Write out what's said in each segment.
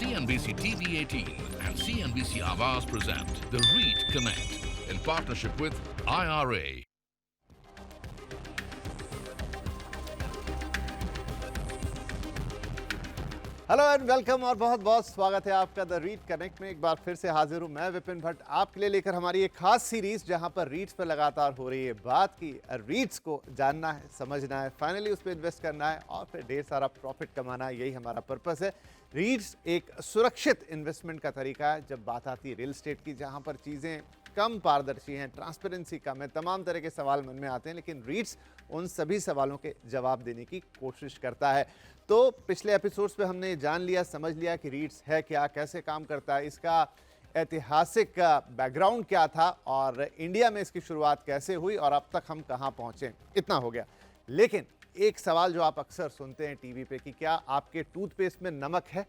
CNBC TV18 and CNBC Awaaz present The REIT Connect in partnership with IRA. Hello and welcome और बहुत बहुत स्वागत है आपका द रीट कनेक्ट में। एक बार फिर से हाजिर हूं मैं विपिन भट्ट आपके लिए लेकर हमारी एक खास सीरीज जहां पर रीट्स पर लगातार हो रही है बात की रीट्स को जानना है, समझना है, फाइनली उस पर इन्वेस्ट करना है और फिर ढेर सारा प्रॉफिट कमाना है। यही हमारा पर्पस है। रीट्स एक सुरक्षित इन्वेस्टमेंट का तरीका है जब बात आती है रियल एस्टेट की, जहाँ पर चीज़ें कम पारदर्शी हैं, ट्रांसपेरेंसी कम है, तमाम तरह के सवाल मन में आते हैं, लेकिन रीट्स उन सभी सवालों के जवाब देने की कोशिश करता है। तो पिछले एपिसोड्स पे हमने जान लिया, समझ लिया कि रीट्स है क्या, कैसे काम करता है, इसका ऐतिहासिक बैकग्राउंड क्या था और इंडिया में इसकी शुरुआत कैसे हुई और अब तक हम कहाँ पहुँचे। इतना हो गया। लेकिन एक सवाल जो आप अक्सर सुनते हैं टीवी पे कि क्या आपके टूथपेस्ट में नमक है?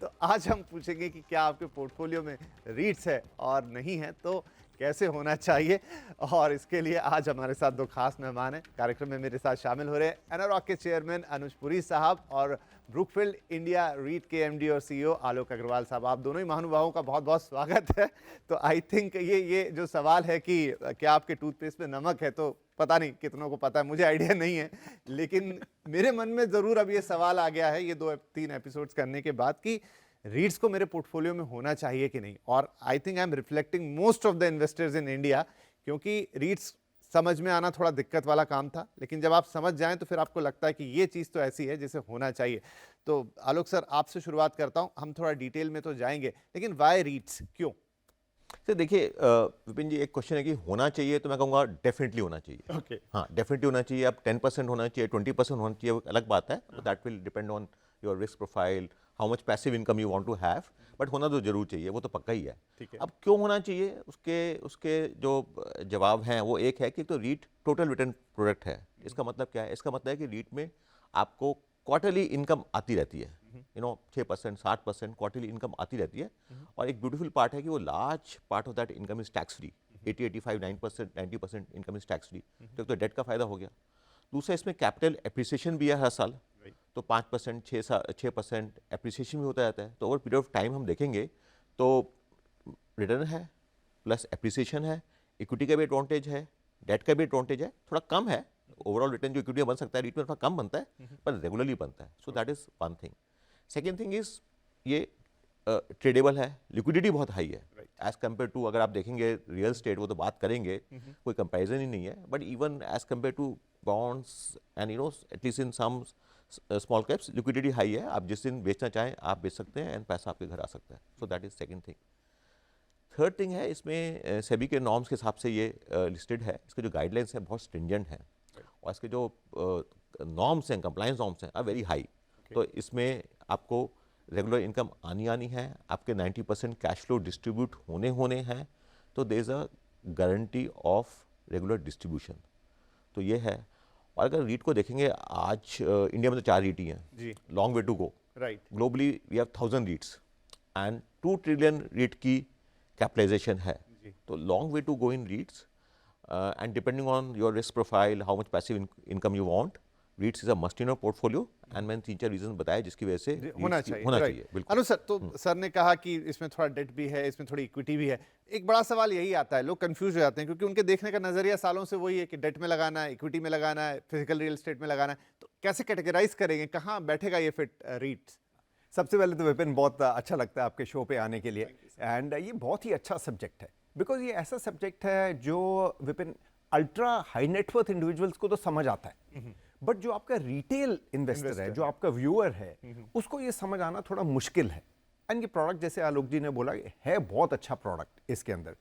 तो आज हम पूछेंगे कि क्या आपके पोर्टफोलियो में रीट्स है और नहीं है तो कैसे होना चाहिए। और इसके लिए आज हमारे साथ दो खास मेहमान हैं। कार्यक्रम में मेरे साथ शामिल हो रहे हैं एनारॉक के चेयरमैन अनुज पुरी साहब और ब्रुकफील्ड इंडिया रीट के एमडी और सीईओ आलोक अग्रवाल साहब। आप दोनों ही महानुभावों का बहुत बहुत स्वागत है। तो आई थिंक ये जो सवाल है कि क्या आपके टूथपेस्ट में नमक है, तो पता नहीं कितनों को पता है, मुझे आइडिया नहीं है, लेकिन मेरे मन में ज़रूर अब ये सवाल आ गया है ये 2-3 एपिसोड्स करने के बाद कि रीट्स को मेरे पोर्टफोलियो में होना चाहिए कि नहीं। और I think I am reflecting most of the investors in India, क्योंकि रीट्स समझ में आना थोड़ा दिक्कत वाला काम था, लेकिन जब आप समझ जाएं तो फिर आपको लगता है कि ये चीज़ तो ऐसी है जैसे होना चाहिए। तो आलोक सर, आपसे शुरुआत करता हूं। हम थोड़ा डिटेल में तो जाएंगे, लेकिन वाई रीट्स, क्यों? सर देखिए विपिन जी, एक क्वेश्चन है कि होना चाहिए, तो मैं कहूँगा डेफिनेटली होना चाहिए। ओके। हाँ, डेफिनेटली होना चाहिए। अब 10% होना चाहिए, 20% होना चाहिए, वो अलग बात है। That will depend on your risk profile, how much passive income you want to have, but होना तो जरूर चाहिए, वो तो पक्का ही है। ठीक है। अब क्यों होना चाहिए, उसके जो जवाब हैं वो एक है कि तो रीट टोटल रिटर्न प्रोडक्ट है। इसका मतलब क्या है? इसका मतलब है कि रीट में आपको क्वार्टरली इनकम आती रहती है, 6%, 60% क्वार्टरली इनकम आती रहती है। और एक ब्यूटीफुल पार्ट है कि वो large part of that income is tax free. 80, 85, 9%, 90% income is tax free. तो डेट का फायदा हो गया। दूसरा, इसमें कैपिटल एप्रिसिएशन भी है हर साल। तो 5%, 6% एप्रिसिएशन भी होता रहता है। तो ओवर पीरियड ऑफ टाइम हम देखेंगे तो रिटर्न है प्लस एप्रिसिएशन है, इक्विटी का भी एडवांटेज है, डेट का भी एडवांटेज है। थोड़ा कम है ओवरऑल रिटर्न, जो इक्विटी में बन सकता है रीट में थोड़ा कम बनता है, पर रेगुलरली बनता है। सो that is one thing. Second thing is ये ट्रेडेबल है, लिक्विडिटी बहुत हाई है एज कम्पेयर टू, अगर आप देखेंगे रियल स्टेट, वो तो बात करेंगे, कोई कंपैरिजन ही नहीं है, but even as compare to bonds and at least in some small caps, liquidity high है। आप जिस दिन बेचना चाहें आप बेच सकते हैं एंड पैसा आपके घर आ सकता है। सो that is second thing. Third thing है, इसमें सेबी के नॉर्म्स के हिसाब से ये लिस्टेड है। इसके जो गाइडलाइंस हैं बहुत स्ट्रिंजेंट हैं और इसके जो नॉर्म्स हैं, कंप्लायंस नॉर्म्स हैं, आर वेरी हाई। तो इसमें आपको रेगुलर इनकम आनी है, आपके 90% कैश फ्लो डिस्ट्रीब्यूट होने हैं, तो there is a guarantee of regular distribution. तो ये है। और अगर रीट को देखेंगे, आज इंडिया में तो 4 रीट ही हैं जी, long way to go. Right. Globally we have 1000 REITs and 2 trillion REIT की कैपिटलाइजेशन है। तो long way to go in REITs and depending on your risk profile, how much passive income you want, REITs is a must in your portfolio. And मैंने 3-4 reason बताए जिसकी वजह से होना चाहिए। बिल्कुल। अनु सर, तो सर ने कहा कि इसमें थोड़ा डेट भी है, इसमें थोड़ी इक्विटी भी है। एक बड़ा सवाल यही आता है, लोग कंफ्यूज हो जाते हैं क्योंकि उनके देखने का नजरिया सालों से वही है कि डेट में लगाना है, इक्विटी में लगाना है, फिजिकल रियल एस्टेट में लगाना है। तो कैसे कैटेगराइज करेंगे, कहाँ बैठेगा ये फिट रीट्स? सबसे पहले तो विपिन, बहुत अच्छा लगता है आपके शो पे आने के लिए, एंड ये बहुत ही अच्छा सब्जेक्ट है, बिकॉज ये ऐसा सब्जेक्ट है जो Vipin ultra high net worth individuals को तो समझ आता है, बट जो आपका रिटेल इन्वेस्टर है, जो आपका व्यूअर है, उसको ये समझ आना थोड़ा मुश्किल है। एंड ये प्रोडक्ट, जैसे आलोक जी ने बोला, है बहुत अच्छा प्रोडक्ट। इसके अंदर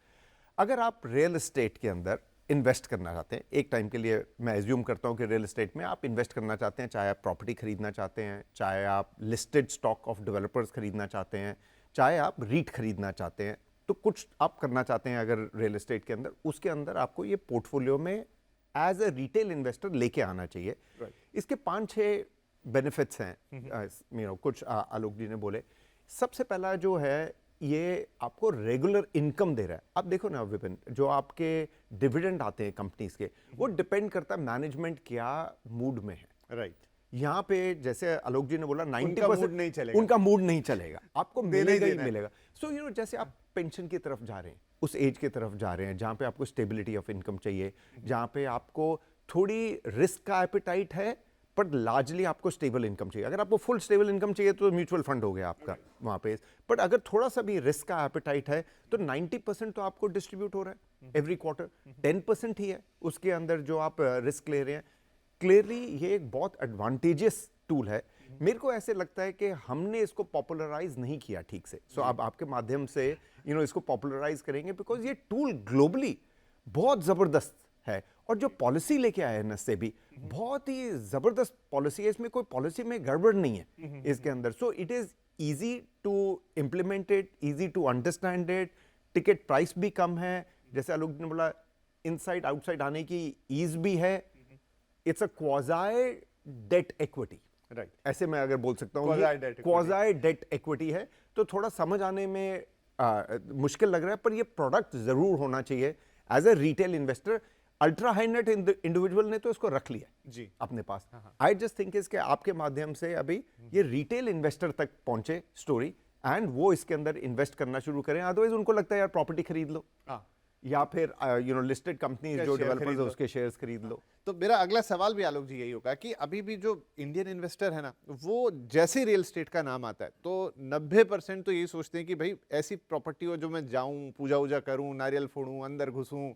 अगर आप रियल एस्टेट के अंदर इन्वेस्ट करना चाहते हैं, एक टाइम के लिए मैं एज्यूम करता हूं कि रियल एस्टेट में आप इन्वेस्ट करना चाहते हैं, चाहे आप प्रॉपर्टी खरीदना चाहते हैं, चाहे आप लिस्टेड स्टॉक ऑफ डेवलपर्स खरीदना चाहते हैं, चाहे आप रीट खरीदना चाहते हैं, तो कुछ आप करना चाहते हैं अगर रियल एस्टेट के अंदर, उसके अंदर आपको ये पोर्टफोलियो में एज अ रिटेल इन्वेस्टर लेके आना चाहिए। इसके 5-6 बेनिफिट्स हैं, कुछ आलोक जी ने बोले। सबसे पहला जो है, ये आपको रेगुलर इनकम दे रहा है। आप देखो ना विपिन, जो आपके डिविडेंड आते हैं कंपनीज के, वो डिपेंड करता है मैनेजमेंट क्या मूड में है। राइट। यहाँ पे जैसे आलोक जी ने बोला 90% mood नहीं चलेगा। उनका मूड नहीं चलेगा, आपको देना ही मिलेगा ही देना है। मिलेगा। सो जैसे आप पेंशन की तरफ जा रहे हैं, उस एज की तरफ जा रहे हैं जहाँ पे आपको स्टेबिलिटी ऑफ इनकम चाहिए, जहाँ पे आपको थोड़ी रिस्क का एपेटाइट है बट लार्जली आपको स्टेबल इनकम चाहिए। अगर आपको फुल स्टेबल इनकम चाहिए तो म्यूचुअल फंड हो गया आपका वहाँ पे, बट अगर थोड़ा सा भी रिस्क का एपेटाइट है तो 90% तो आपको डिस्ट्रीब्यूट हो रहा है एवरी क्वार्टर, 10% ही है उसके अंदर जो आप रिस्क ले रहे हैं। क्लियरली ये एक बहुत एडवांटेजियस टूल है। मेरे को ऐसे लगता है कि हमने इसको पॉपुलराइज नहीं किया ठीक से। सो अब आपके माध्यम से इसको पॉपुलराइज करेंगे, बिकॉज ये टूल ग्लोबली बहुत जबरदस्त है। और जो पॉलिसी लेके आए हैं से भी बहुत ही जबरदस्त पॉलिसी है, इसमें कोई पॉलिसी में गड़बड़ नहीं है इसके अंदर। So it is easy to implement it, easy to understand it, ticket price भी कम है, जैसे आलोक ने बोला इनसाइड आउटसाइड आने की ईज भी है। It's a quasi debt equity, right, ऐसे मैं अगर बोल सकता हूँ Quasi-debt क्वाज़ाई डेट इक्विटी है। तो थोड़ा समझ आने में मुश्किल लग रहा है, पर ये प्रोडक्ट जरूर होना चाहिए as a retail investor. Ultra high net individual ने तो इसको रख लिया जी अपने पास। आई जस्ट थिंक इसके आपके माध्यम से अभी ये रिटेल इन्वेस्टर तक पहुंचे स्टोरी, एंड वो इसके अंदर इन्वेस्ट करना शुरू करें। अदरवाइज उनको लगता है यार प्रॉपर्टी खरीद लो, हाँ। या फिर लिस्टेड कंपनीज जो शेयर डेवलपर्स खरीद है लो। उसके शेयर्स खरीद लो। तो मेरा अगला सवाल भी आलोक जी यही होगा कि अभी भी जो इंडियन इन्वेस्टर है ना, वो जैसे रियल एस्टेट का नाम आता है तो 90% तो यही सोचते हैं कि भाई ऐसी प्रॉपर्टी हो जो मैं जाऊं, पूजा वूजा करूं, नारियल फोड़ूं, अंदर घुसूं,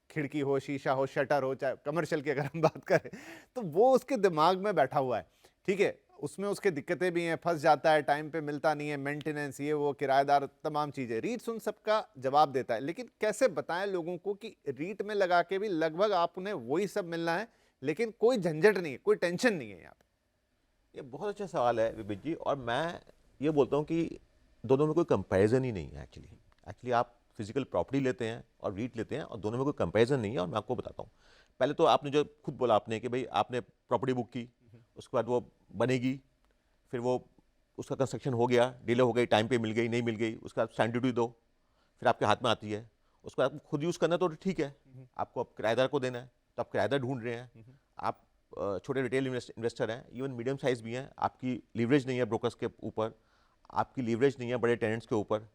खिड़की हो, शीशा हो, शटर हो, चाहे कमर्शियल की अगर हम बात करें तो वो उसके दिमाग में बैठा हुआ है। ठीक है, उसमें उसके दिक्कतें भी हैं, फंस जाता है, टाइम पे मिलता नहीं है, मेंटेनेंस, ये वो, किराएदार, तमाम चीजें। रीट्स उन सबका जवाब देता है, लेकिन कैसे बताएं लोगों को कि रीट में लगा के भी लगभग आप उन्हें वही सब मिलना है, लेकिन कोई झंझट नहीं है, कोई टेंशन नहीं है यहाँ पे। ये बहुत अच्छा सवाल है विपिन जी, और मैं ये बोलता हूँ कि दोनों में कोई कंपैरिजन ही नहीं है। एक्चुअली आप फिजिकल प्रॉपर्टी लेते हैं और रीट लेते हैं, और दोनों में कोई कंपैरिजन नहीं है। और मैं आपको बताता हूँ, पहले तो आपने जो खुद बोला आपने कि भाई आपने प्रॉपर्टी बुक की, उसके बाद वो बनेगी, फिर वो उसका कंस्ट्रक्शन हो गया, डिले हो गई, टाइम पे मिल गई, नहीं मिल गई, उसका स्टैंप ड्यूटी दो, फिर आपके हाथ में आती है, उसको आपको खुद यूज़ करना तो ठीक है, आपको अब किराएदार को देना है तो आप किराएदार ढूंढ रहे हैं। आप छोटे रिटेल इन्वेस्टर हैं, इवन मीडियम साइज़ भी हैं, आपकी लीवरेज नहीं है ब्रोकर्स के ऊपर, आपकी लीवरेज नहीं है बड़े टेनेंट्स के ऊपर,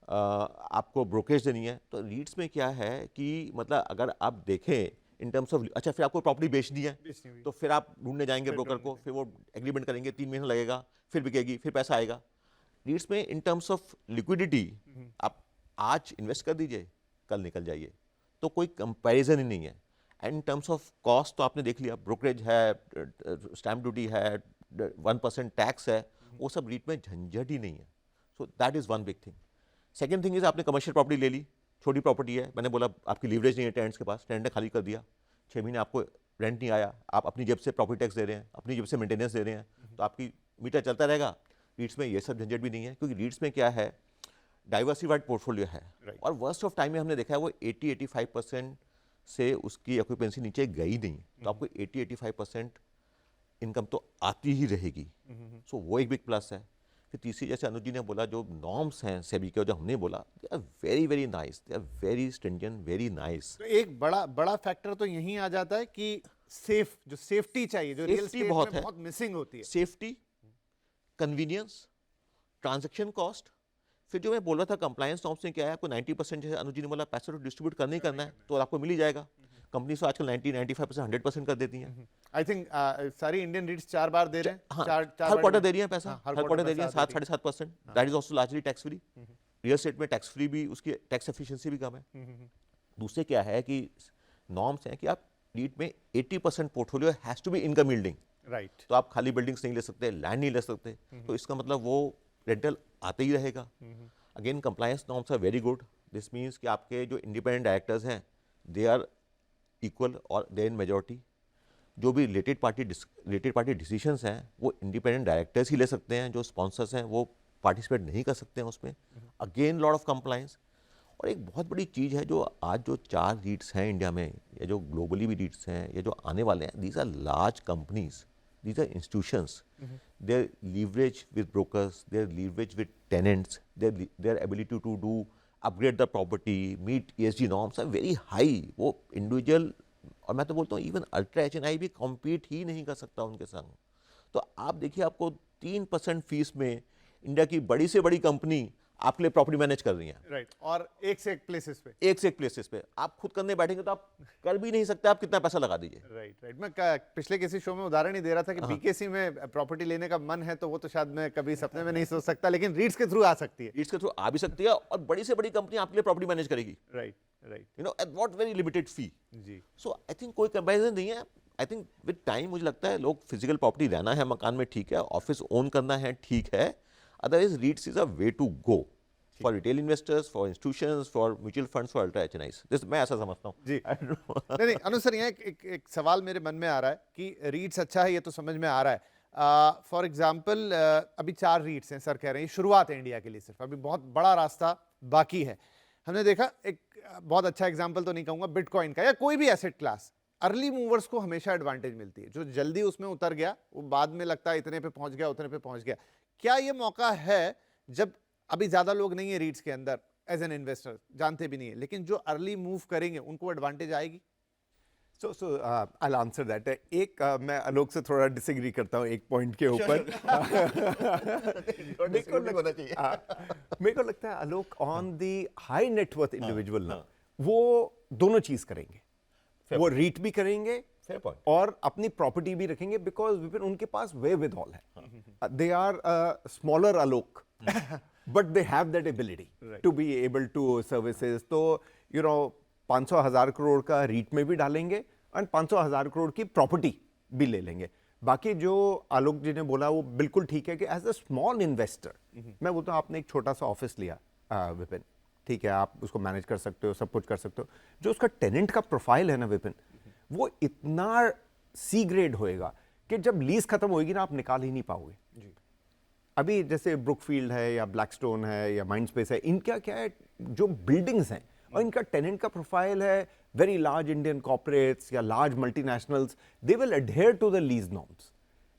आपको ब्रोकेज देनी है। तो रीट्स में क्या है कि मतलब अगर आप देखें इन टर्म्स ऑफ, अच्छा फिर आपको प्रॉपर्टी बेचनी है तो फिर आप ढूंढने जाएंगे ब्रोकर को, फिर वो एग्रीमेंट करेंगे, 3 महीना लगेगा, फिर बिकेगी, फिर पैसा आएगा। रीट्स में इन टर्म्स ऑफ लिक्विडिटी आप आज इन्वेस्ट कर दीजिए, कल निकल जाइए, तो कोई कंपैरिजन ही नहीं है। And in terms of cost तो आपने देख लिया, ब्रोकरेज है, स्टैम्प ड्यूटी है, 1% टैक्स है, वो सब रीट में झंझट ही नहीं है। So that is one big thing. Second thing is आपने कमर्शियल प्रॉपर्टी ले ली, छोटी प्रॉपर्टी है, मैंने बोला आपकी लीवरेज नहीं है टेनेंट्स के पास, टेनेंट ने खाली कर दिया, 6 महीने आपको रेंट नहीं आया, आप अपनी जेब से प्रॉपर्टी टैक्स दे रहे हैं, अपनी जेब से मेंटेनेंस दे रहे हैं, तो आपकी मीटर चलता रहेगा। रीट्स में ये सब झंझट भी नहीं है, क्योंकि रीट्स में क्या है, डाइवर्सिफाइड पोर्टफोलियो है। और वर्स्ट ऑफ टाइम में हमने देखा है वो 80-85% से उसकी ऑक्यूपेंसी नीचे गई नहीं, तो आपको 80-85% इनकम तो आती ही रहेगी। सो वो एक बिग प्लस है। फिर तीसरी, जैसे अनुज जी ने बोला, जो नॉर्म्स हैं सेबी के, जो हमने बोला, they are very very nice, they are very stringent, very nice. तो एक बड़ा फैक्टर तो यही आ जाता है कि जो सेफ्टी चाहिए, जो रियल Safety एस्टेट बहुत में है। बहुत मिसिंग होती है। सेफ्टी, कन्वीनियंस, ट्रांजैक्शन कॉस्ट, फिर जो मैं बोल रहा था कंप्लायंस नॉर्म्स में क्या है, आपको 90% जैसे अनुज जी ने बोला पैसा तो डिस्ट्रीब्यूट करना ही करना है, तो आपको मिल ही जाएगा। कंपनी तो आजकल 90-95%, 100% कर देती हैं। आई थिंक सारी इंडियन रीट्स 4 बार दे रहे हैं, हाँ, चार हर बार क्वार्टर दे रही है पैसा, हाँ, हर क्वार्टर दे रही है, पैसा देती 7-7.5%। That is also largely tax free. Real estate में टैक्स फ्री भी, उसकी टैक्स एफिशिएंसी भी कम है। दूसरे क्या है कि नॉर्म्स हैं कि आप रीट में 80% portfolio has to be income yielding. Right. तो आप खाली बिल्डिंग्स नहीं ले सकते, लैंड नहीं ले सकते, तो इसका मतलब वो रेंटल आते ही रहेगा। Again compliance norms are very good. This means कि आपके जो इंडिपेंडेंट डायरेक्टर्स हैं, दे आर इक्वल और दे इन मेजॉरिटी। जो भी रिलेटेड पार्टी डिसीजंस हैं वो इंडिपेंडेंट डायरेक्टर्स ही ले सकते हैं, जो स्पॉन्सर्स हैं वो पार्टिसिपेट नहीं कर सकते हैं उसमें। Again lot of compliance. और एक बहुत बड़ी चीज़ है, जो आज जो 4 रीट्स हैं इंडिया में, या जो ग्लोबली भी रीट्स हैं, या जो आने वाले हैं, these are large companies, these are institutions. Their leverage with brokers, their leverage with tenants, their ability to do upgrade the property, meet ESG norms are very high. वो individual, और मैं तो बोलता हूँ इवन अल्ट्रा HNI भी compete ही नहीं कर सकता उनके संग। तो आप देखिए आपको 3% फीस में इंडिया की बड़ी से बड़ी कंपनी आपके लिए प्रॉपर्टी मैनेज कर रही है, राइट, और एक से एक प्लेसेस पे। एक से एक प्लेसेस पे। आप खुद करने बैठेंगे तो आप कर भी नहीं सकते, आप कितना पैसा लगा दीजिए। राइट राइट, मैं पिछले किसी शो में उदाहरण ही दे रहा था कि बीकेसी में प्रॉपर्टी लेने का मन है तो वो तो शायद मैं कभी सपने में नहीं सोच सकता, लेकिन रीट्स के थ्रू आ सकती है। रीट्स के थ्रू आ भी सकती है और बड़ी से बड़ी कंपनी आपके लिए प्रॉपर्टी मैनेज करेगी, right right, you know, at what very limited fee. जी। सो आई थिंक कोई कंपैरिजन नहीं है। आई थिंक विद टाइम मुझे लगता है लोग फिजिकल प्रॉपर्टी रहना है मकान में, ठीक है, ऑफिस ओन करना है, ठीक है, otherwise REITs is a way to go for retail investors, for institutions, for mutual funds, for ultra HNIs. This मैं ऐसा समझता हूँ जी। नहीं नहीं अनुज सर, यहाँ एक सवाल मेरे मन में आ रहा है कि रीट्स अच्छा है, ये तो समझ में आ रहा है। फॉर एग्जाम्पल अभी 4 रीट्स हैं, सर कह रहे हैं ये शुरुआत है इंडिया के लिए, सिर्फ अभी बहुत बड़ा रास्ता बाकी है। हमने देखा एक बहुत अच्छा एग्जाम्पल तो नहीं कहूँगा बिटकॉइन का या कोई भी एसेट क्लास, अर्ली मूवर्स को हमेशा एडवांटेज मिलती है। जो जल्दी उसमें उतर गया वो बाद में लगता है इतने पे पहुंच गया, उतने पे पहुंच गया। क्या ये मौका है, जब अभी ज्यादा लोग नहीं है रीट्स के अंदर एज एन इन्वेस्टर, जानते भी नहीं है, लेकिन जो अर्ली मूव करेंगे उनको एडवांटेज आएगी? सो आई आंसर दैट। एक मैं आलोक से थोड़ा डिसएग्री करता हूँ एक पॉइंट के ऊपर। मेरे को लगता है Alok on the high net worth individual ना, वो दोनों चीज करेंगे, वो रीट भी करेंगे Fair point. और अपनी प्रॉपर्टी भी रखेंगे, बिकॉज विपिन उनके पास वे विद ऑल है। They are smaller a lot but they have that ability to be able to services. तो यू नो 500,000 करोड़ का रीट में भी डालेंगे एंड 500,000 करोड़ की प्रॉपर्टी भी ले लेंगे। बाकी जो आलोक जी ने बोला वो बिल्कुल ठीक है कि एज अ स्मॉल इन्वेस्टर, मैं बोलता हूँ आपने एक छोटा सा ऑफिस लिया विपिन, ठीक है, आप उसको मैनेज कर सकते हो, सब कुछ कर सकते हो। जो उसका टेनेंट का प्रोफाइल है ना विपिन, वो इतना सी ग्रेड होएगा कि जब लीज खत्म होएगी ना आप निकाल ही नहीं पाओगे। अभी जैसे ब्रुकफील्ड है या ब्लैकस्टोन है या माइंडस्पेस है, इनका क्या है, जो बिल्डिंग्स हैं और इनका टेनेंट का प्रोफाइल है वेरी लार्ज इंडियन कॉर्पोरेट्स या large multinationals, they will adhere to the lease norms.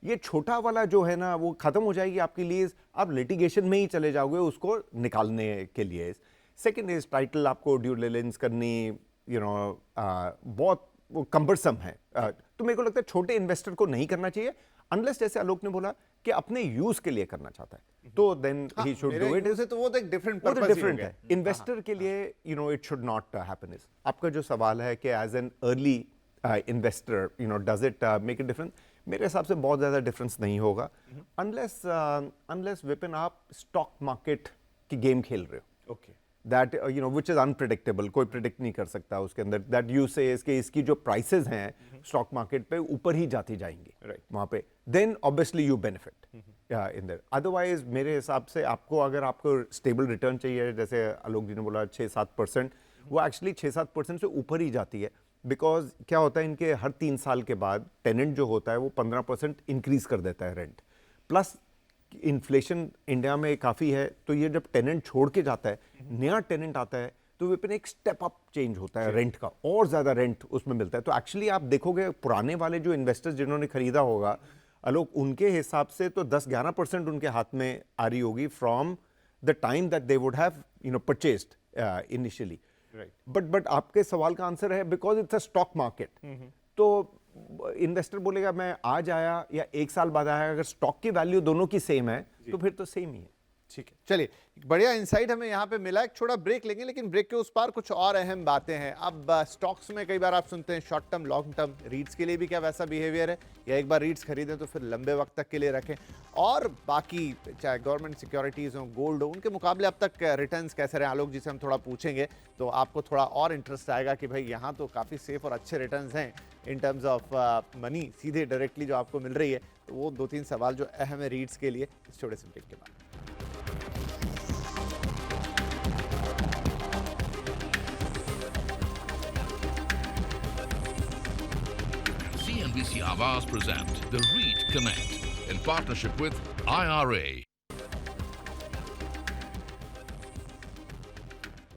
ये छोटा वाला जो है ना, वो खत्म हो जाएगी आपकी लीज, आप लिटिगेशन में ही चले जाओगे उसको निकालने के लिए। सेकेंड इज टाइटल, आपको ड्यू डिलिजेंस करनी, यू नो, बहुत वो कम्बरसम है। तो मेरे को लगता है छोटे इन्वेस्टर को नहीं करना चाहिए, अनलेस जैसे आलोक ने बोला कि अपने यूज के लिए करना चाहता है, तो then he should do it. तो वो तो एक डिफरेंट वो तो पर्पस डिफरेंट है। इन्वेस्टर के लिए you know it should not happen. Is आपका जो सवाल है कि as an early investor you know does it make a difference, मेरे हिसाब से बहुत ज्यादा डिफरेंस नहीं होगा, अनलेस विपिन आप स्टॉक मार्केट की गेम खेल रहे हो। Okay, that you know which is unpredictable, कोई प्रिडिक्ट नहीं कर सकता उसके अंदर। दैट यू से इसकी जो प्राइसेस हैं स्टॉक मार्केट पे ऊपर ही जाती जाएंगी, Right. वहाँ पे, then obviously you benefit in there. Otherwise मेरे हिसाब से आपको, अगर आपको स्टेबल रिटर्न चाहिए, जैसे आलोक जी ने बोला 6-7%, वो एक्चुअली 6-7% से ऊपर ही जाती है। बिकॉज क्या होता है, इनके हर 3 साल के बाद टेनेंट जो होता है वो 15% इंक्रीज कर देता है रेंट, प्लस इन्फ्लेशन इंडिया में काफ़ी है, तो ये जब टेनेंट छोड़ के जाता है, नया टेनेंट आता है, तो विपिन एक स्टेप अप चेंज होता है रेंट का, और ज़्यादा रेंट उसमें मिलता है। तो एक्चुअली आप देखोगे पुराने वाले जो इन्वेस्टर्स जिन्होंने खरीदा होगा आलोक, उनके हिसाब से तो 10-11% उनके हाथ में आ रही होगी from the time that they would have you know purchased initially. But आपके सवाल का आंसर है because it's a stock market, तो इन्वेस्टर बोलेगा मैं आज आया या 1 साल बाद आया, अगर स्टॉक की वैल्यू दोनों की सेम है तो फिर तो सेम ही है। ठीक है, चलिए, एक बढ़िया इंसाइट हमें यहाँ पे मिला। एक छोटा ब्रेक लेंगे, लेकिन ब्रेक के उस पार कुछ और अहम बातें हैं। अब स्टॉक्स में कई बार आप सुनते हैं शॉर्ट टर्म, लॉन्ग टर्म, रीट्स के लिए भी क्या वैसा बिहेवियर है, या एक बार रीट्स खरीदें तो फिर लंबे वक्त तक के लिए रखें, और बाकी चाहे गवर्नमेंट सिक्योरिटीज़ हो, गोल्ड हो, उनके मुकाबले अब तक रिटर्न्स कैसे रहे, आलोक जी से हम थोड़ा पूछेंगे, तो आपको थोड़ा और इंटरेस्ट आएगा कि भाई यहाँ तो काफ़ी सेफ और अच्छे रिटर्न्स हैं इन टर्म्स ऑफ मनी, सीधे डायरेक्टली जो आपको मिल रही है। तो वो 2-3 सवाल जो अहम है रीट्स के लिए, इस छोटे से ब्रेक के बाद। CNBC Awaaz present the REIT Connect in partnership with IRA.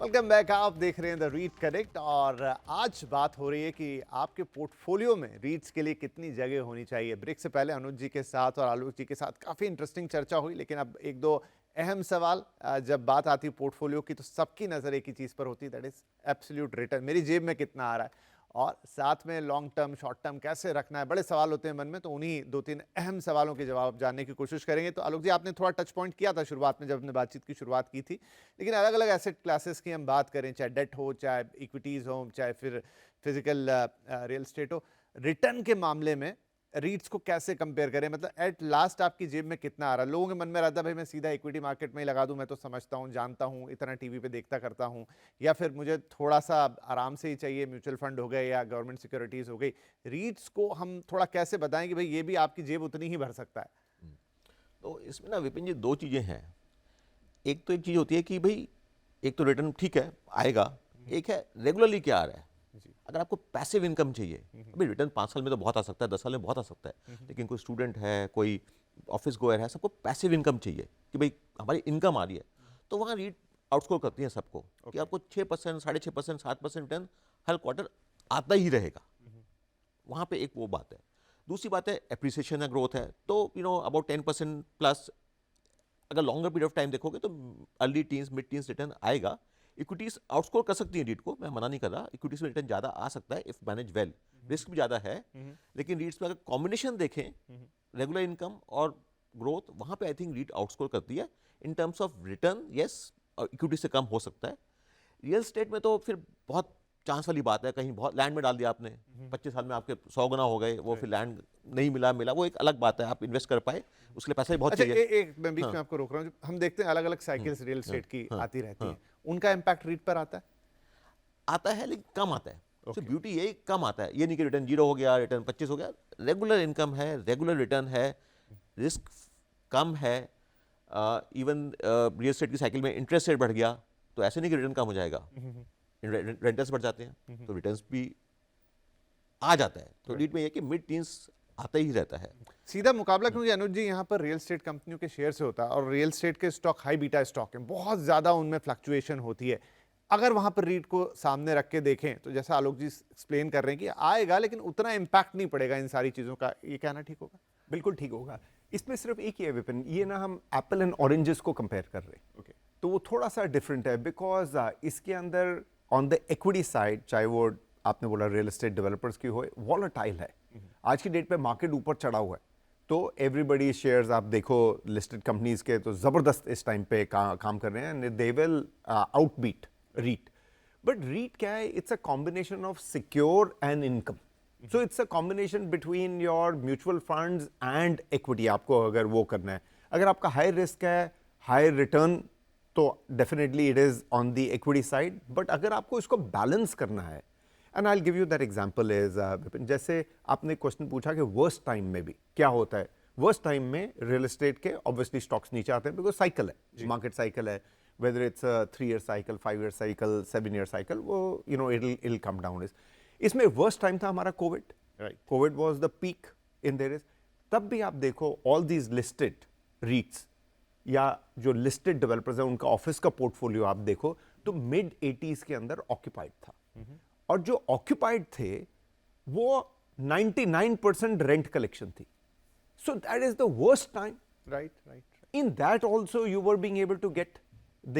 Welcome back, आप देख रहे हैं द रीट कनेक्ट, और आज बात हो रही है कि आपके पोर्टफोलियो में रीट्स के लिए कितनी जगह होनी चाहिए। ब्रेक से पहले अनुज जी के साथ और आलोक जी के साथ काफ़ी इंटरेस्टिंग चर्चा हुई, लेकिन अब 1-2 अहम सवाल। जब बात आती है पोर्टफोलियो की तो सबकी नज़र एक ही चीज़ पर होती है, दैट इज़ एब्सोल्यूट रिटर्न, मेरी जेब में कितना आ रहा है। और साथ में लॉन्ग टर्म शॉर्ट टर्म कैसे रखना है, बड़े सवाल होते हैं मन में, तो उन्हीं 2-3 अहम सवालों के जवाब जानने की कोशिश करेंगे। तो आलोक जी, आपने थोड़ा टच पॉइंट किया था शुरुआत में जब हमने बातचीत की शुरुआत की थी, लेकिन अलग अलग एसेट क्लासेस की हम बात करें, चाहे डेट हो, चाहे इक्विटीज़ हो, चाहे फिर फिजिकल रियल एस्टेट हो, रिटर्न के मामले में रीट्स को कैसे कंपेयर करें? मतलब एट लास्ट आपकी जेब में कितना आ रहा है? लोगों के मन में रहता है भाई मैं सीधा इक्विटी मार्केट में ही लगा दूं, मैं तो समझता हूं, जानता हूं, इतना टीवी पे देखता करता हूं, या फिर मुझे थोड़ा सा आराम से ही चाहिए, म्यूचुअल फंड हो गए या गवर्नमेंट सिक्योरिटीज हो गई। रीट्स को हम थोड़ा कैसे बताएं कि भाई ये भी आपकी जेब उतनी ही भर सकता है? तो इसमें ना विपिन जी, दो चीज़ें हैं। एक तो एक चीज़ होती है कि भाई एक तो रिटर्न ठीक है आएगा, एक है रेगुलरली क्या आ रहा है। अगर आपको पैसिव इनकम चाहिए, अभी रिटर्न 5 साल में तो बहुत आ सकता है, 10 साल में बहुत आ सकता है, लेकिन कोई स्टूडेंट है, कोई ऑफिस गोयर है, सबको पैसिव इनकम चाहिए कि भाई हमारी इनकम आ रही है, तो वहाँ रीट आउटस्कोर करती है सबको कि आपको 6%, 6.5%, 7% रिटर्न हर क्वार्टर आता ही रहेगा। वहाँ पे एक वो बात है। दूसरी बात है एप्रिसिएशन है, ग्रोथ है, तो अबाउट 10% प्लस अगर लॉन्गर पीरियड ऑफ टाइम देखोगे तो early teens, mid teens return आएगा। इक्विटीज आउटस्कोर कर सकती है रीट को, मैं मना नहीं कर रहा, इक्विटीज में रिटर्न ज़्यादा आ सकता है इफ मैनेज वेल, रिस्क भी ज़्यादा है, लेकिन रीट्स में अगर कॉम्बिनेशन देखें रेगुलर इनकम और ग्रोथ, वहाँ पे आई थिंक रीट आउटस्कोर करती है in terms of return. Yes, और इक्विटी से कम हो सकता है। रियल स्टेट में तो फिर बहुत चांस वाली बात है, कहीं बहुत लैंड में डाल दिया आपने, 25 साल में आपके 100 गुना हो गए, वो फिर लैंड नहीं मिला, वो एक अलग बात है, आप इन्वेस्ट कर पाए, उसके लिए पैसा भी बहुत अच्छा, चाहिए। एक मैं बीच में आपको रोक रहा हूँ, हम देखते हैं अलग अलग साइकिल्स रियल एस्टेट की आती रहती हैं, उनका इम्पैक्ट रीट पर आता है लेकिन कम आता है। तो ब्यूटी यही कम आता है, ये नहीं कि रिटर्न 0 हो गया, रिटर्न 25 हो गया, रेगुलर इनकम है, रेगुलर रिटर्न है, रिस्क कम है। इवन रियल एस्टेट की साइकिल में इंटरेस्ट रेट बढ़ गया तो ऐसे नहीं कि रिटर्न कम हो जाएगा, रेंटल्स बढ़ जाते हैं तो रिटर्न्स भी आ जाता है। तो रीट में ये कि मिड टीन्स आता ही रहता है। सीधा मुकाबला, क्योंकि अनुज जी यहाँ पर रियल एस्टेट कंपनियों के शेयर से होता है, और रियल एस्टेट के स्टॉक हाई बीटा स्टॉक हैं, बहुत ज़्यादा उनमें फ्लक्चुएशन होती है। अगर वहाँ पर रीट को सामने रख के देखें तो जैसा आलोक जी एक्सप्लेन कर रहे हैं कि आएगा, लेकिन उतना इम्पैक्ट नहीं पड़ेगा इन सारी चीज़ों का, ये कहना ठीक होगा? बिल्कुल ठीक होगा। इसमें सिर्फ एक ही है विपिन, ये ना हम एप्पल एंड ऑरेंजेस को कंपेयर कर रहे हैं। Okay. तो वो थोड़ा सा डिफरेंट है, बिकॉज इसके अंदर ऑन द इक्विटी साइड, चाहे वो आपने बोला रियल एस्टेट डेवलपर्स की हो, वॉलेटाइल है। आज की डेट पे मार्केट ऊपर चढ़ा हुआ है, तो एवरीबडी शेयर्स आप देखो लिस्टेड कंपनीज के तो ज़बरदस्त इस टाइम पे काम कर रहे हैं, they will outbeat REIT. But REIT क्या है? It's a combination of secure and income. So it's a combination between your mutual funds and equity. आपको अगर वो करना है, अगर आपका हाई रिस्क है, हाई रिटर्न, तो definitely it is on the equity side. But अगर आपको इसको बैलेंस करना है, and I will give you that example is Vipin, जैसे आपने क्वेश्चन पूछा कि वर्स्ट टाइम में भी क्या होता है। वर्स्ट टाइम में रियल एस्टेट के ऑब्वियसली स्टॉक्स नीचे आते हैं, बिकॉज साइकिल है, मार्केट साइकिल है, whether it's 3 year cycle, 5 year cycle, 7 year cycle, वो इट कम डाउन। इसमें वर्स्ट टाइम था हमारा Covid. Covid was the peak in their is. तब भी आप देखो ऑल दीज लिस्टेड रीट्स या जो लिस्टेड डेवलपर्स हैं, उनका ऑफिस का पोर्टफोलियो आप देखो तो मिड 80s के अंदर ऑक्यूपाइड था, और जो ऑक्यूपाइड थे वो 99% रेंट कलेक्शन थी। So that is the worst time. Right. In that also you were being able to get the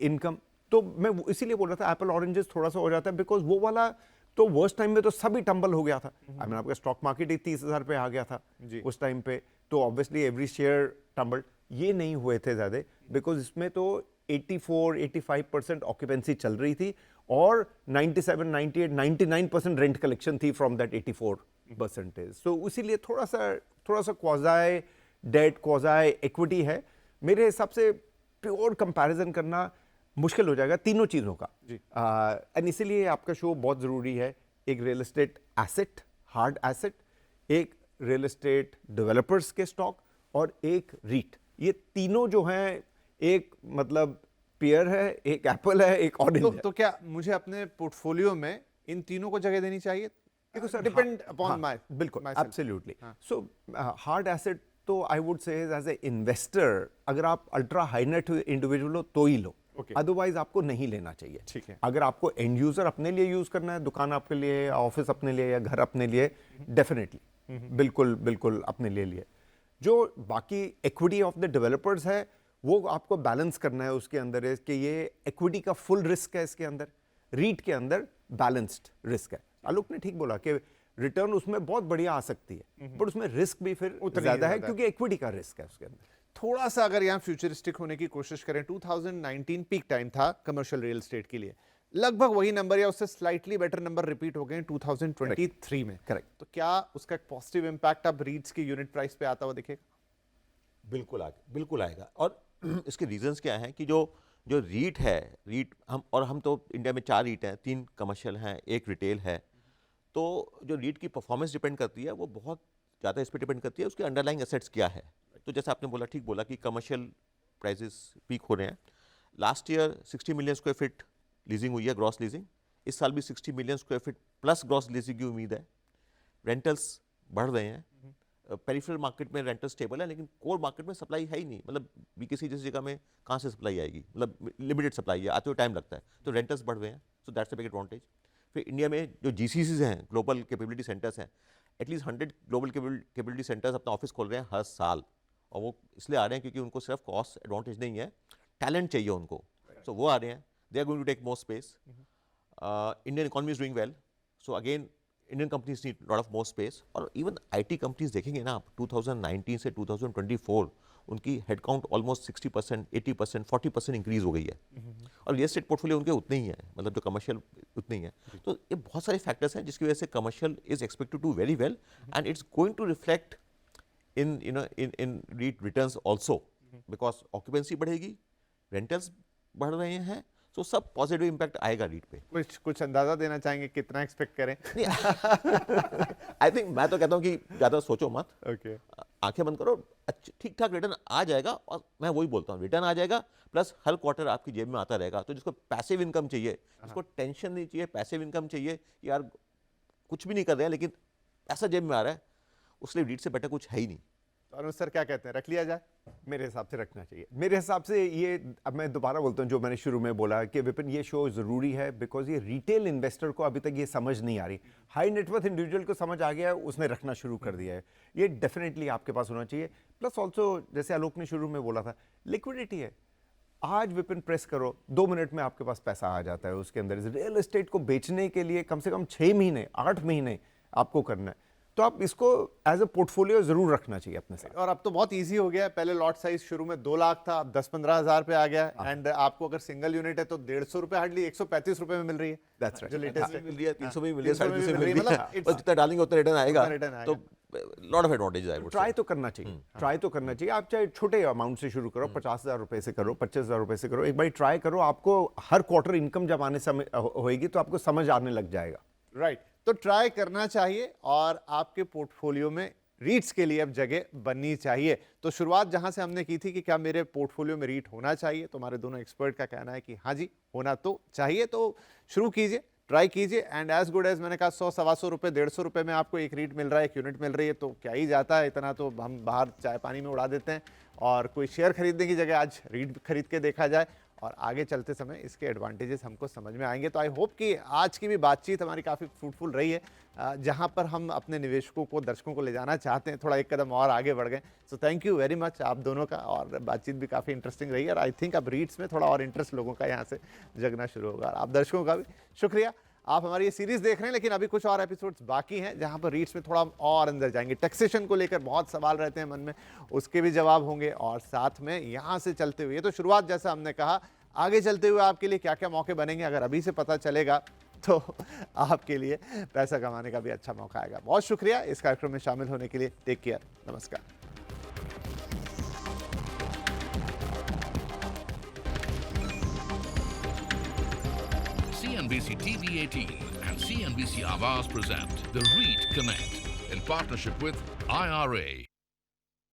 income. तो मैं इसीलिए बोल रहा था एप्पल ऑरेंजेस थोड़ा सा हो जाता है, बिकॉज वो वाला तो वर्स्ट टाइम में तो सभी टंबल हो गया था। आई मीन आपका स्टॉक मार्केट ही 30,000 पे आ गया था उस टाइम पे, तो ऑब्वियसली एवरी शेयर टंबल। ये नहीं हुए थे ज़्यादा, बिकॉज इसमें तो 84-85% ऑक्यूपेंसी चल रही थी, और 97, 98, 99% रेंट कलेक्शन थी फ्रॉम दैट 84%। सो इसीलिए थोड़ा सा क्वाज़ाई डेट, क्वाज़ाई इक्विटी है। मेरे हिसाब से प्योर कंपैरिजन करना मुश्किल हो जाएगा तीनों चीज़ों का। एंड इसीलिए आपका शो बहुत ज़रूरी है। एक real estate asset, hard asset, एक रियल एस्टेट डेवलपर्स के स्टॉक, और एक रीट। ये तीनों जो हैं, एक मतलब पेयर है, एक एप्पल है, एक ऑरेंज है। तो क्या मुझे अपने पोर्टफोलियो में इन तीनों को जगह देनी चाहिए? डिपेंड अपॉन माय, बिल्कुल, एब्सोल्युटली। सो हार्ड एसेट तो I would say as a investor, अगर आप अल्ट्रा हाई नेट इंडिविजुअल हो तो ही लो, अदरवाइज आपको नहीं लेना चाहिए। ठीक है। अगर आपको एंड यूजर अपने लिए यूज करना है, दुकान आपके लिए, ऑफिस अपने लिए, या घर अपने लिए, डेफिनेटली बिल्कुल अपने लिए। जो बाकी इक्विटी ऑफ द डेवलपर्स है, वो आपको बैलेंस करना है उसके अंदर, है कि ये इक्विटी का फुल रिस्क है इसके अंदर, रीट के अंदर बैलेंस्ड रिस्क है। आलोक ने ठीक बोला कि रिटर्न उसमें बहुत बढ़िया आ सकती है, बट उसमें रिस्क भी फिर उतनी ज्यादा है ज्यादा। क्योंकि इक्विटी का रिस्क है उसके अंदर। थोड़ा सा अगर यहाँ फ्यूचरिस्टिक होने की कोशिश करें, 2019 पीक टाइम था कमर्शियल रियल एस्टेट के लिए, लगभग वही नंबर या उससे स्लाइटली बेटर नंबर रिपीट हो गए हैं 2023 में। Correct. तो क्या उसका एक पॉजिटिव इंपैक्ट अब रीट्स की यूनिट प्राइस पे आता हुआ दिखेगा? बिल्कुल आएगा। और इसके रीजंस क्या हैं कि जो रीट है, रीट हम तो इंडिया में 4 रीट हैं, 3 कमर्शियल हैं, 1 रिटेल है। तो जो रीट की परफॉर्मेंस डिपेंड करती है वो बहुत ज़्यादा इस पर डिपेंड करती है उसके अंडरलाइंग एसेट्स क्या है। तो जैसे आपने बोला, ठीक बोला कि कमर्शियल प्राइसेस पीक हो रहे हैं। Last year 60 million square feet leasing हुई है, ग्रॉस लीजिंग। इस साल भी 60 million square feet plus gross leasing की उम्मीद है। रेंटल्स बढ़ रहे हैं। पेरिफेरल मार्केट में रेंटल स्टेबल है, लेकिन कोर मार्केट में सप्लाई है ही नहीं। मतलब बीकेसी जैसी जगह में कहाँ से सप्लाई आएगी, मतलब लिमिटेड सप्लाई है, आते हुए टाइम लगता है। तो रेंटल्स बढ़ रहे हैं, so that's a big advantage. फिर इंडिया में जो जीसीसीज हैं, ग्लोबल कैपेबिलिटी सेंटर्स हैं, एटलीस्ट 100 ग्लोबल कैपेबिलिटी सेंटर्स अपना ऑफिस खोल रहे हैं हर साल। और वो इसलिए आ रहे हैं क्योंकि उनको सिर्फ कॉस्ट एडवांटेज नहीं है, टैलेंट चाहिए उनको। सो वो आ रहे हैं, they are going to take more space. Indian economy is doing well, so again Indian companies need lot of more space. और इवन आईटी कंपनीज देखेंगे ना आप, 2019 से 2024 उनकी हेडकाउंट ऑलमोस्ट 60%, 80%, 40% इंक्रीज हो गई है। और रियल एस्टेट पोर्टफोलियो उनके उतने ही है, मतलब जो कमर्शियल उतने ही है। तो ये बहुत सारे फैक्टर्स हैं जिसकी वजह से commercial is expected to very well, and it's going to reflect in REIT returns also, because occupancy बढ़ेगी, रेंटल्स बढ़ रहे हैं, सो सब पॉजिटिव इंपैक्ट आएगा रीट पे। कुछ अंदाजा देना चाहेंगे कितना एक्सपेक्ट करें? आई थिंक मैं तो कहता हूँ कि ज़्यादा सोचो मत, ओके, आंखें बंद करो, ठीक ठाक रिटर्न आ जाएगा। और मैं वही बोलता हूँ, रिटर्न आ जाएगा प्लस हर क्वार्टर आपकी जेब में आता रहेगा। तो जिसको पैसिव इनकम चाहिए, जिसको टेंशन नहीं चाहिए, पैसिव इनकम चाहिए, यार कुछ भी नहीं कर रहे हैं लेकिन पैसा जेब में आ रहा है, उसलिए रीट से बेटर कुछ है ही नहीं। तो अनुज सर क्या कहते हैं, रख लिया जाए? मेरे हिसाब से रखना चाहिए। मेरे हिसाब से ये, अब मैं दोबारा बोलता हूँ जो मैंने शुरू में बोला कि विपिन ये शो ज़रूरी है बिकॉज ये रिटेल इन्वेस्टर को अभी तक ये समझ नहीं आ रही। हाई नेटवर्थ इंडिविजुअल को समझ आ गया है, उसने रखना शुरू कर दिया है। ये डेफिनेटली आपके पास होना चाहिए। प्लस ऑल्सो जैसे आलोक ने शुरू में बोला था, लिक्विडिटी है। आज विपिन प्रेस करो, 2 मिनट में आपके पास पैसा आ जाता है उसके अंदर। रियल एस्टेट को बेचने के लिए कम से कम 6 महीने 8 महीने आपको करना है। तो आप इसको एज अ पोर्टफोलियो जरूर रखना चाहिए अपने साथ। और अब तो बहुत इजी हो गया है, पहले लॉट साइज शुरू में 2 लाख था, अब 10-15 हज़ार पे आ गया है। एंड आपको अगर सिंगल यूनिट है तो 150 रुपए, हार्डली 135 रुपए में मिल रही है। That's right. जो लेटेस्ट है, मिल रही है, 300 में मिल रही है, 300 में 350 में मिल रही मिल है, रही है, मतलब और जितना डालेंगे उतना रिटर्न आएगा। उतना return तो लॉट ऑफ एडवांटेज है। ट्राई तो करना चाहिए, ट्राई तो करना चाहिए। आप चाहे छोटे अमाउंट से शुरू करो, 50,000 रुपए से करो, 25,000 रुपए से करो, एक बार ट्राई करो। आपको हर क्वार्टर इनकम जब आने समय होएगी तो आपको समझ आने लग जाएगा। राइट, तो ट्राई करना चाहिए और आपके पोर्टफोलियो में रीट्स के लिए अब जगह बननी चाहिए। तो शुरुआत जहां से हमने की थी कि क्या मेरे पोर्टफोलियो में रीट होना चाहिए, तो हमारे दोनों एक्सपर्ट का कहना है कि हाँ जी होना तो चाहिए। तो शुरू कीजिए, ट्राई कीजिए, एंड एज गुड एज मैंने कहा 100-125 रुपए, 150 रुपए में आपको एक रीट मिल रहा है, एक यूनिट मिल रही है, तो क्या ही जाता है, इतना तो हम बाहर चाय पानी में उड़ा देते हैं। और कोई शेयर खरीदने की जगह आज रीट खरीद के देखा जाए, और आगे चलते समय इसके एडवांटेजेस हमको समझ में आएंगे। तो आई होप कि आज की भी बातचीत हमारी काफ़ी फ्रूटफुल रही है, जहां पर हम अपने निवेशकों को, दर्शकों को ले जाना चाहते हैं, थोड़ा एक कदम और आगे बढ़ गए। So thank you very much आप दोनों का, और बातचीत भी काफ़ी इंटरेस्टिंग रही है। और आई थिंक अब रीट्स में थोड़ा और इंटरेस्ट लोगों का यहाँ से जगना शुरू होगा। आप दर्शकों का भी शुक्रिया, आप हमारी ये सीरीज देख रहे हैं, लेकिन अभी कुछ और एपिसोड्स बाकी हैं जहां पर रीट्स में थोड़ा और अंदर जाएंगे। टैक्सेशन को लेकर बहुत सवाल रहते हैं मन में, उसके भी जवाब होंगे, और साथ में यहां से चलते हुए, तो शुरुआत जैसा हमने कहा, आगे चलते हुए आपके लिए क्या क्या मौके बनेंगे, अगर अभी से पता चलेगा तो आपके लिए पैसा कमाने का भी अच्छा मौका आएगा। बहुत शुक्रिया इस कार्यक्रम में शामिल होने के लिए। टेक केयर, नमस्कार। CNBC TV 18 and CNBC Awaaz present The REIT Connect in partnership with IRA.